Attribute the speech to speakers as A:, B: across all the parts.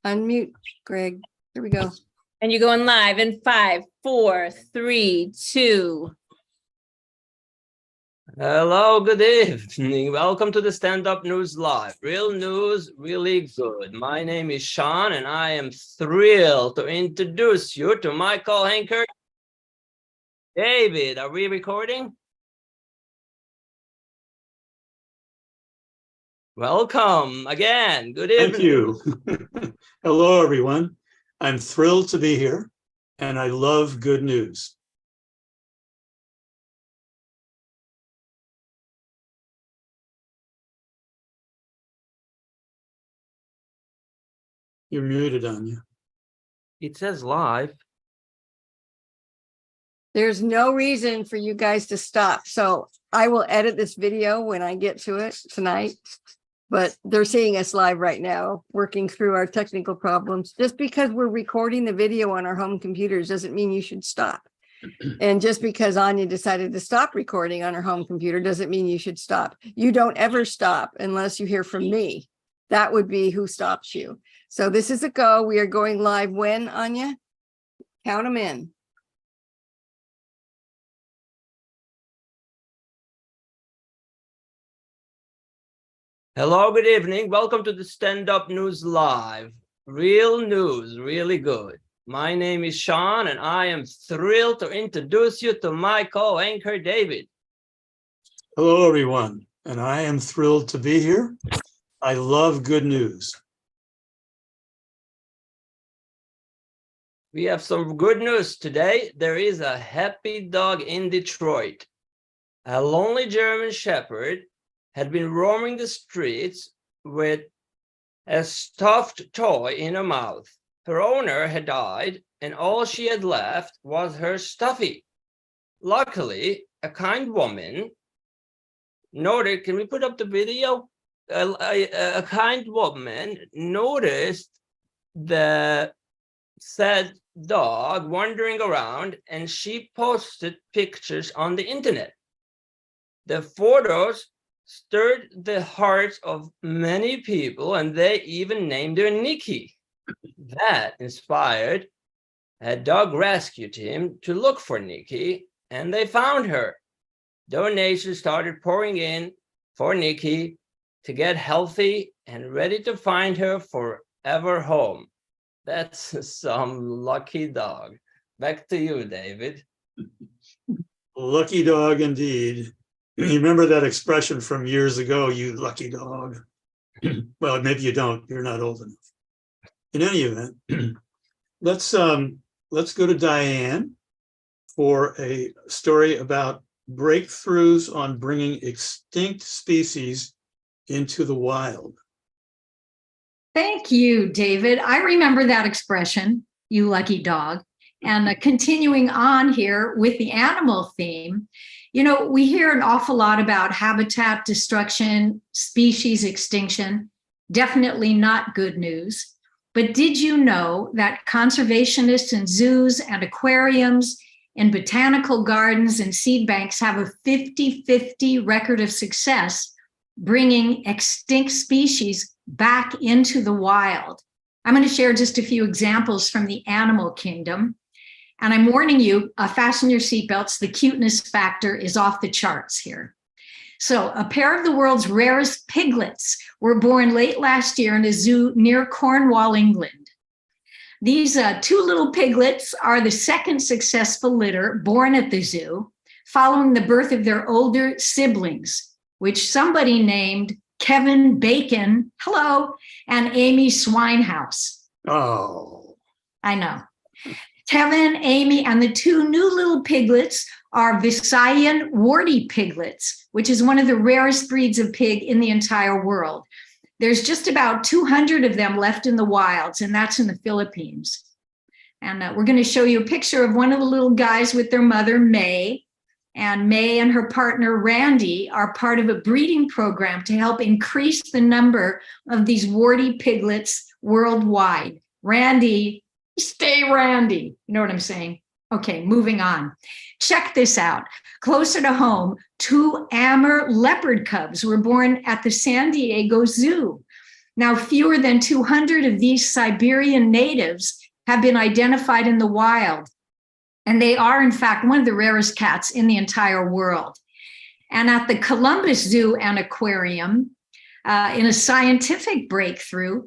A: Unmute, Greg. Here we go.
B: And you're going live in 5, 4, 3, 2.
C: Hello, good evening. Welcome to the Stand Up News Live. Real news, really good. My name is Sean, and I am thrilled to introduce you to my co-anchor, David. Are we recording? Welcome again. Good evening.
D: Thank you. Hello, everyone. I'm thrilled to be here, and I love good news. You're muted, Anya.
C: It says live.
A: There's no reason for you guys to stop. So I will edit this video when I get to it tonight. But they're seeing us live right now, working through our technical problems. Just because we're recording the video on our home computers doesn't mean you should stop. And just because Anya decided to stop recording on her home computer doesn't mean you should stop. You don't ever stop unless you hear from me. That would be who stops you. So this is a go. We are going live when, Anya? Count them in.
C: Hello, good evening. Welcome to the Stand Up News Live. Real news, really good. My name is Sean, and I am thrilled to introduce you to my co-anchor, David.
D: Hello, everyone, and I am thrilled to be here. I love good news.
C: We have some good news today. There is a happy dog in Detroit. A lonely German Shepherd had been roaming the streets with a stuffed toy in her mouth. Her owner had died, and all she had left was her stuffy. Luckily, a kind woman noted, can we put up the video? A kind woman noticed the said dog wandering around, and she posted pictures on the internet. The photos stirred the hearts of many people, and they even named her Nikki. That inspired a dog rescue team to look for Nikki, and they found her. Donations started pouring in for Nikki to get healthy and ready to find her forever home. That's some lucky dog. Back to you, David.
D: Lucky dog indeed. You remember that expression from years ago, you lucky dog? Well, maybe you don't. You're not old enough. In any event, let's go to Diane for a story about breakthroughs on bringing extinct species into the wild.
E: Thank you, David. I remember that expression, you lucky dog. And continuing on here with the animal theme, you know, we hear an awful lot about habitat destruction, species extinction, definitely not good news. But did you know that conservationists in zoos and aquariums and botanical gardens and seed banks have a 50-50 record of success bringing extinct species back into the wild? I'm going to share just a few examples from the animal kingdom. And I'm warning you, fasten your seatbelts. The cuteness factor is off the charts here. So a pair of the world's rarest piglets were born late last year in a zoo near Cornwall, England. These two little piglets are the second successful litter born at the zoo, following the birth of their older siblings, which somebody named Kevin Bacon, hello, and Amy Swinehouse.
D: Oh.
E: I know. Kevin, Amy, and the two new little piglets are Visayan warty piglets, which is one of the rarest breeds of pig in the entire world. There's just about 200 of them left in the wilds, and that's in the Philippines. And we're going to show you a picture of one of the little guys with their mother, May. And May and her partner, Randy, are part of a breeding program to help increase the number of these warty piglets worldwide. Randy, stay Randy. You know what I'm saying? Okay, moving on. Check this out. Closer to home, 2 Amur leopard cubs were born at the San Diego Zoo. Now, fewer than 200 of these Siberian natives have been identified in the wild. And they are, in fact, one of the rarest cats in the entire world. And at the Columbus Zoo and Aquarium, in a scientific breakthrough,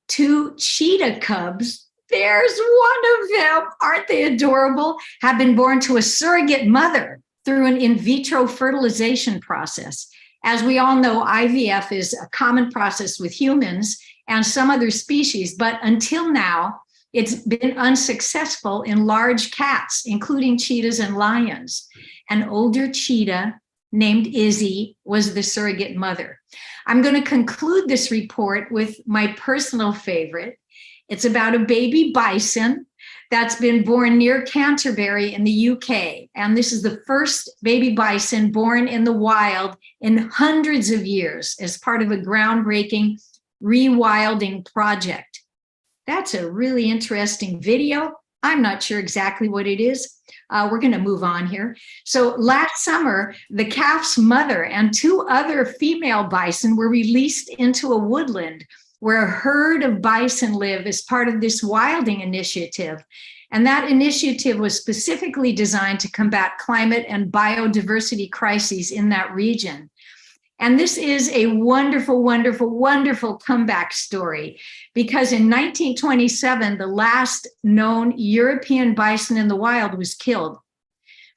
E: 2 cheetah cubs, there's one of them, aren't they adorable, have been born to a surrogate mother through an in vitro fertilization process. As we all know, IVF is a common process with humans and some other species, but until now, it's been unsuccessful in large cats, including cheetahs and lions. An older cheetah named Izzy was the surrogate mother. I'm going to conclude this report with my personal favorite. It's about a baby bison that's been born near Canterbury in the UK. And this is the first baby bison born in the wild in hundreds of years as part of a groundbreaking rewilding project. That's a really interesting video. I'm not sure exactly what it is. We're going to move on here. So last summer, the calf's mother and 2 other female bison were released into a woodland where a herd of bison live as part of this wilding initiative. And that initiative was specifically designed to combat climate and biodiversity crises in that region. And this is a wonderful, wonderful, wonderful comeback story, because in 1927, the last known European bison in the wild was killed.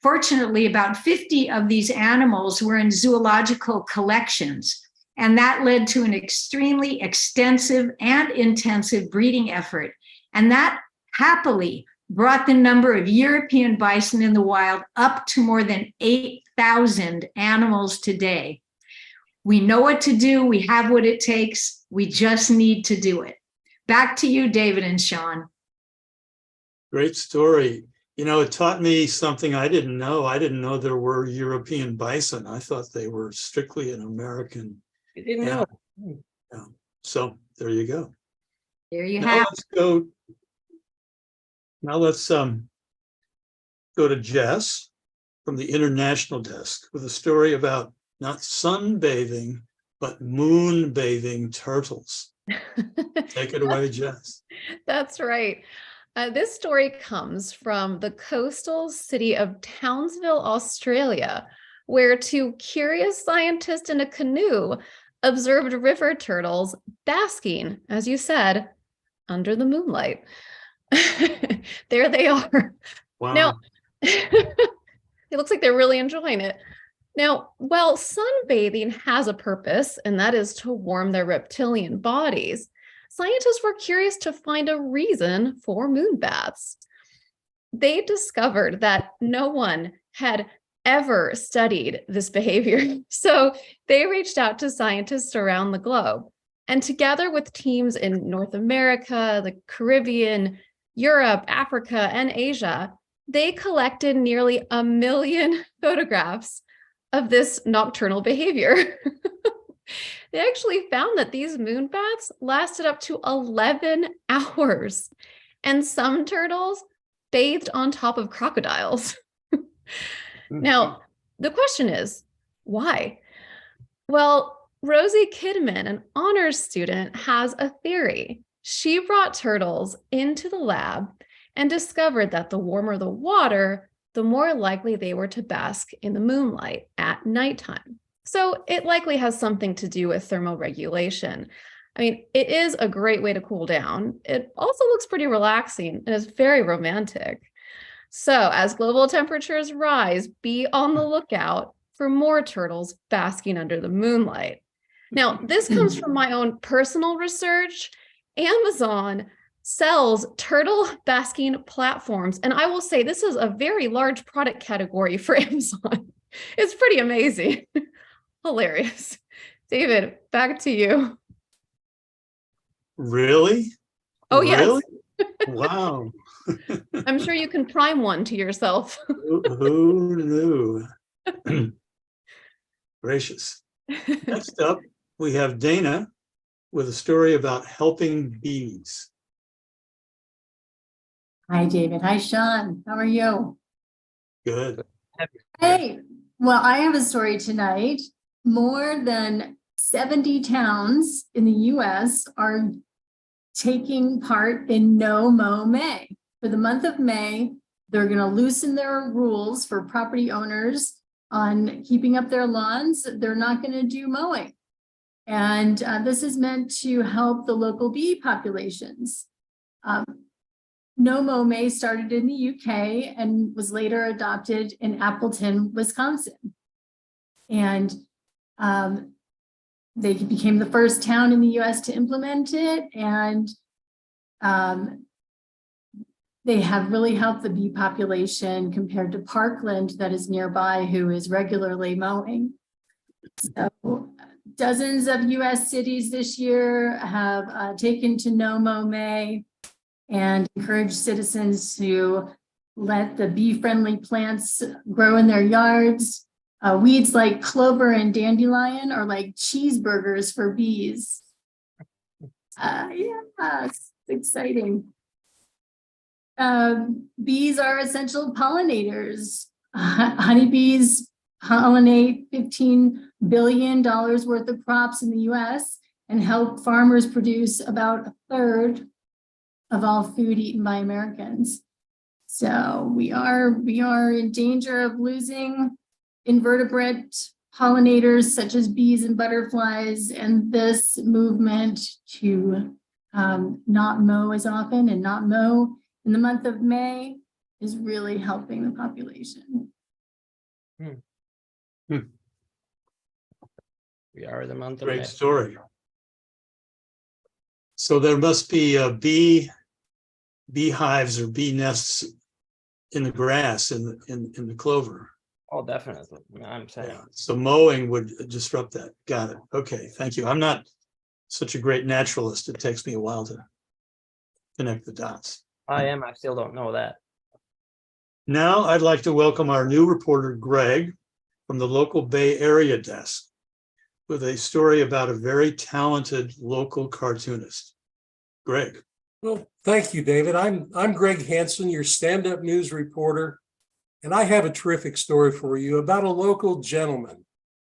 E: Fortunately, about 50 of these animals were in zoological collections, and that led to an extremely extensive and intensive breeding effort. And that happily brought the number of European bison in the wild up to more than 8,000 animals today. We know what to do. We have what it takes. We just need to do it. Back to you, David and Sean.
D: Great story. You know, it taught me something I didn't know. I didn't know there were European bison. I thought they were strictly an American.
C: You didn't know.
D: Yeah. So there you go.
E: There you
D: Now
E: have
D: let's go. Now let's go to Jess from the international desk with a story about not sunbathing, but moon bathing turtles. Take it away, Jess.
F: That's right. This story comes from the coastal city of Townsville, Australia, where 2 curious scientists in a canoe observed river turtles basking, as you said, under the moonlight. There they are.
D: Wow.
F: Now, it looks like they're really enjoying it. Now, while sunbathing has a purpose, and that is to warm their reptilian bodies, scientists were curious to find a reason for moon baths. They discovered that no one had ever studied this behavior, so they reached out to scientists around the globe. And together with teams in North America, the Caribbean, Europe, Africa, and Asia, they collected nearly 1 million photographs of this nocturnal behavior. They actually found that these moon baths lasted up to 11 hours, and some turtles bathed on top of crocodiles. Now, the question is, why? Well, Rosie Kidman, an honors student, has a theory. She brought turtles into the lab and discovered that the warmer the water, the more likely they were to bask in the moonlight at nighttime. So it likely has something to do with thermoregulation. I mean, it is a great way to cool down. It also looks pretty relaxing and is very romantic. So as global temperatures rise, be on the lookout for more turtles basking under the moonlight. Now, this comes from my own personal research. Amazon sells turtle basking platforms, and I will say this is a very large product category for Amazon. It's pretty amazing. Hilarious. David, back to you.
D: Really?
F: Oh, yes.
D: Really? Wow.
F: I'm sure you can prime one to yourself.
D: Who knew? Gracious. Next up, we have Dana with a story about helping bees.
G: Hi, David. Hi, Sean. How are you?
D: Good.
G: Hey, well, I have a story tonight. More than 70 towns in the US are taking part in No Mow May. For the month of May, they're going to loosen their rules for property owners on keeping up their lawns. They're not going to do mowing. And this is meant to help the local bee populations. No Mow May started in the UK and was later adopted in Appleton, Wisconsin. And they became the first town in the US to implement it. And they have really helped the bee population compared to Parkland that is nearby, who is regularly mowing. So dozens of US cities this year have taken to No Mow May and encourage citizens to let the bee-friendly plants grow in their yards. Weeds like clover and dandelion are like cheeseburgers for bees. Yeah, it's exciting. Bees are essential pollinators. Honeybees pollinate $15 billion worth of crops in the US and help farmers produce about a third of all food eaten by Americans. So we are in danger of losing invertebrate pollinators such as bees and butterflies, and this movement to not mow as often and not mow in the month of May is really helping the population.
C: We are the month of
D: Great
C: May.
D: story. So there must be beehives or bee nests in the grass in the clover.
C: Oh, definitely. I'm saying.
D: Yeah. So mowing would disrupt that. Got it. Okay, thank you. I'm not such a great naturalist. It takes me a while to connect the dots.
C: I still don't know that.
D: Now I'd like to welcome our new reporter, Greg, from the local Bay Area desk, with a story about a very talented local cartoonist. Greg.
H: Well, thank you, David. I'm Greg Hansen, your stand-up news reporter, and I have a terrific story for you about a local gentleman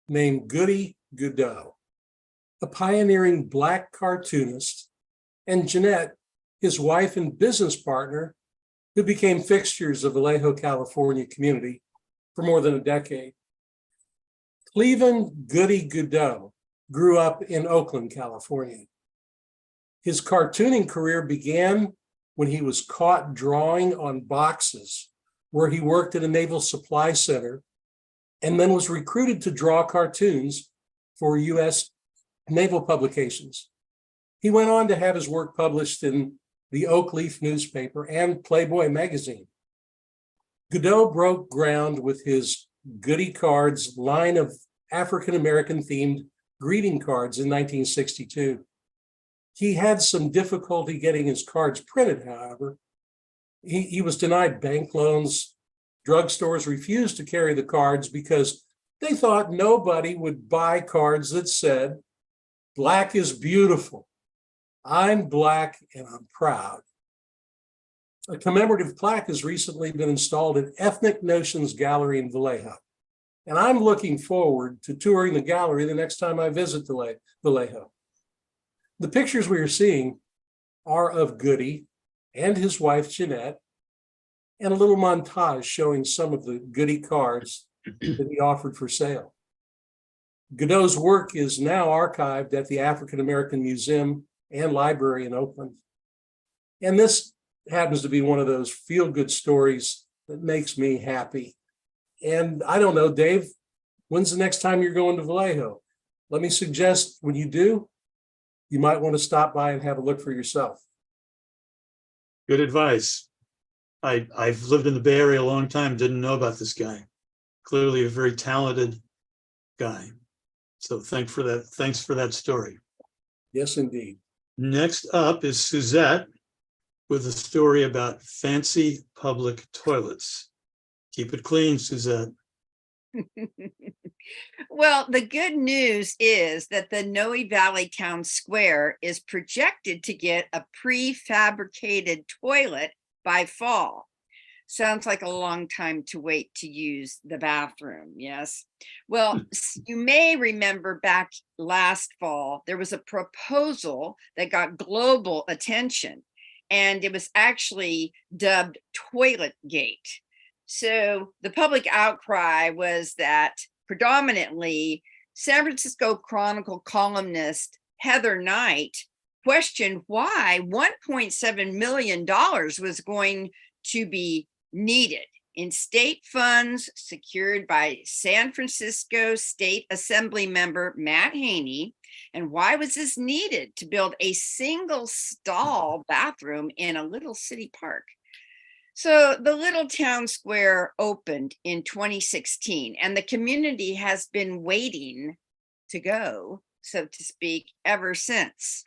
H: named Goody Godot, a pioneering Black cartoonist, and Jeanette, his wife and business partner, who became fixtures of the Vallejo, California community for more than a decade. Cleveland Goody Godot grew up in Oakland, California. His cartooning career began when he was caught drawing on boxes where he worked at a naval supply center and then was recruited to draw cartoons for U.S. naval publications. He went on to have his work published in the Oak Leaf newspaper and Playboy magazine. Godot broke ground with his Goody Cards line of African-American themed greeting cards in 1962. He had some difficulty getting his cards printed, however. He was denied bank loans. Drugstores refused to carry the cards because they thought nobody would buy cards that said, "Black is beautiful. I'm Black and I'm proud." A commemorative plaque has recently been installed at Ethnic Notions Gallery in Vallejo. And I'm looking forward to touring the gallery the next time I visit Vallejo. The pictures we are seeing are of Goody and his wife, Jeanette, and a little montage showing some of the Goody cards that he offered for sale. Godot's work is now archived at the African American Museum and Library in Oakland. And this happens to be one of those feel-good stories that makes me happy. And I don't know, Dave, when's the next time you're going to Vallejo? Let me suggest when you do, you might want to stop by and have a look for yourself.
D: Good advice. I've lived in the Bay Area a long time, didn't know about this guy. Clearly a very talented guy. So thanks for that story.
H: Yes, indeed.
D: Next up is Suzette with a story about fancy public toilets. Keep it clean, Suzette.
I: Well, the good news is that the Noe Valley Town Square is projected to get a prefabricated toilet by fall. Sounds like a long time to wait to use the bathroom. Yes. Well, you may remember back last fall, there was a proposal that got global attention, and it was actually dubbed Toilet Gate. So the public outcry was that predominantly San Francisco Chronicle columnist Heather Knight questioned why $1.7 million was going to be needed in state funds secured by San Francisco State Assembly member Matt Haney. And why was this needed to build a single stall bathroom in a little city park? So the Little Town Square opened in 2016, and the community has been waiting to go, so to speak, ever since.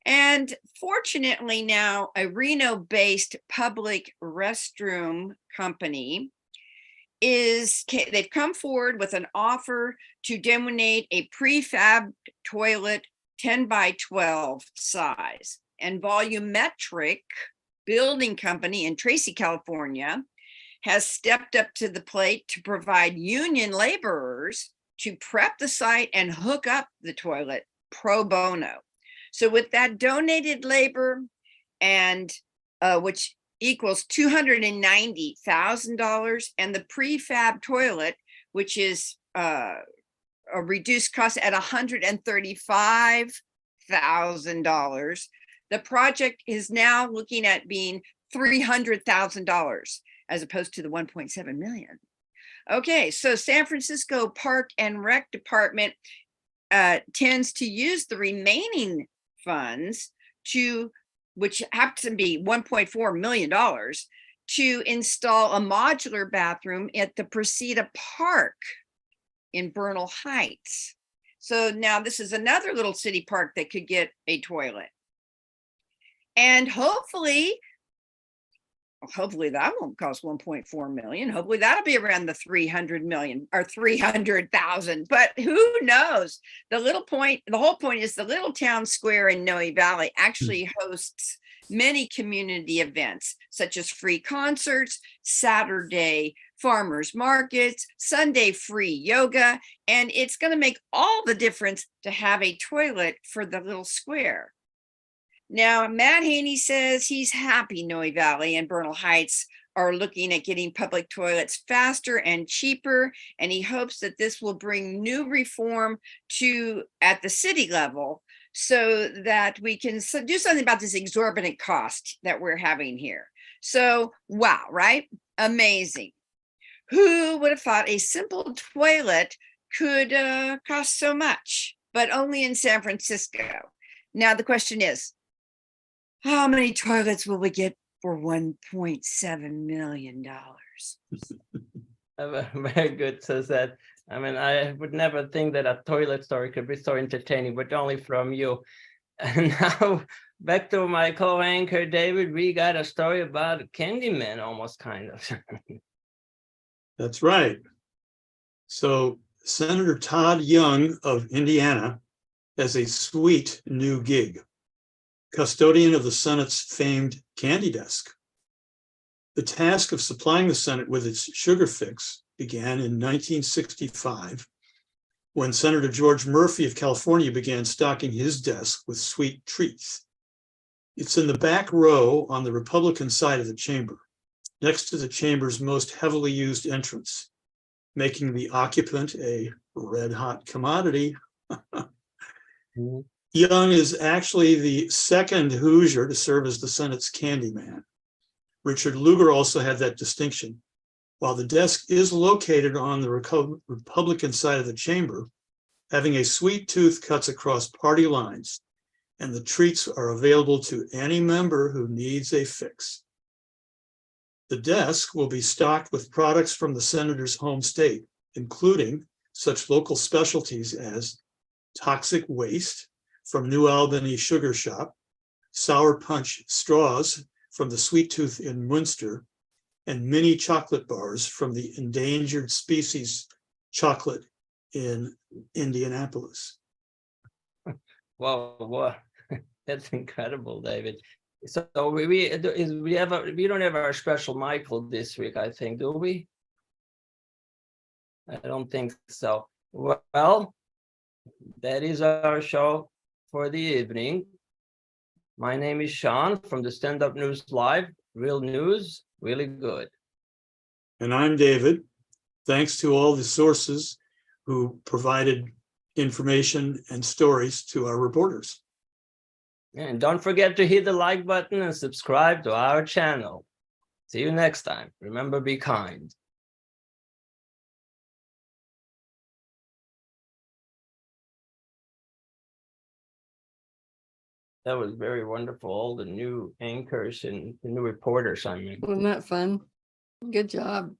I: And fortunately now, a Reno-based public restroom company they've come forward with an offer to donate a prefab toilet 10 by 12 size, and Volumetric Building Company in Tracy, California, has stepped up to the plate to provide union laborers to prep the site and hook up the toilet pro bono. So with that donated labor, and which equals $290,000, and the prefab toilet, which is a reduced cost at $135,000, the project is now looking at being $300,000 as opposed to the 1.7 million. Okay, so San Francisco Park and Rec Department tends to use the remaining funds which happens to be $1.4 million, to install a modular bathroom at the Presida Park in Bernal Heights. So now this is another little city park that could get a toilet. And hopefully that won't cost 1.4 million. Hopefully that'll be around the 300 million or 300,000, but who knows? The whole point is the Little Town Square in Noe Valley actually hosts many community events, such as free concerts, Saturday farmers markets, Sunday free yoga, and it's going to make all the difference to have a toilet for the little square. Now, Matt Haney says he's happy Noe Valley and Bernal Heights are looking at getting public toilets faster and cheaper, and he hopes that this will bring new reform at the city level so that we can do something about this exorbitant cost that we're having here. So, wow, right? Amazing. Who would have thought a simple toilet could cost so much, but only in San Francisco? Now, the question is, how many toilets will we get for $1.7 million?
C: Very good, Suzette. I mean, I would never think that a toilet story could be so entertaining, but only from you. And now back to my co-anchor, David, we got a story about Candyman, almost kind of.
D: That's right. So Senator Todd Young of Indiana has a sweet new gig. Custodian of the Senate's famed candy desk. The task of supplying the Senate with its sugar fix began in 1965, when Senator George Murphy of California began stocking his desk with sweet treats. It's in the back row on the Republican side of the chamber, next to the chamber's most heavily used entrance, making the occupant a red-hot commodity. Young is actually the second Hoosier to serve as the Senate's candy man. Richard Lugar also had that distinction. While the desk is located on the Republican side of the chamber, having a sweet tooth cuts across party lines, and the treats are available to any member who needs a fix. The desk will be stocked with products from the senator's home state, including such local specialties as toxic waste from New Albany Sugar Shop, sour punch straws from the Sweet Tooth in Munster, and mini chocolate bars from the Endangered Species Chocolate in Indianapolis.
C: Wow, that's incredible, David. So we don't have our special Michael this week, I think, do we? I don't think so. Well, that is our show for the evening. My name is Sean from the Stand Up News Live. Real news, really good.
D: And I'm David. Thanks to all the sources who provided information and stories to our reporters.
C: And don't forget to hit the like button and subscribe to our channel. See you next time. Remember, be kind. That was very wonderful. All the new anchors and the new reporters, I mean.
A: Wasn't that fun? Good job.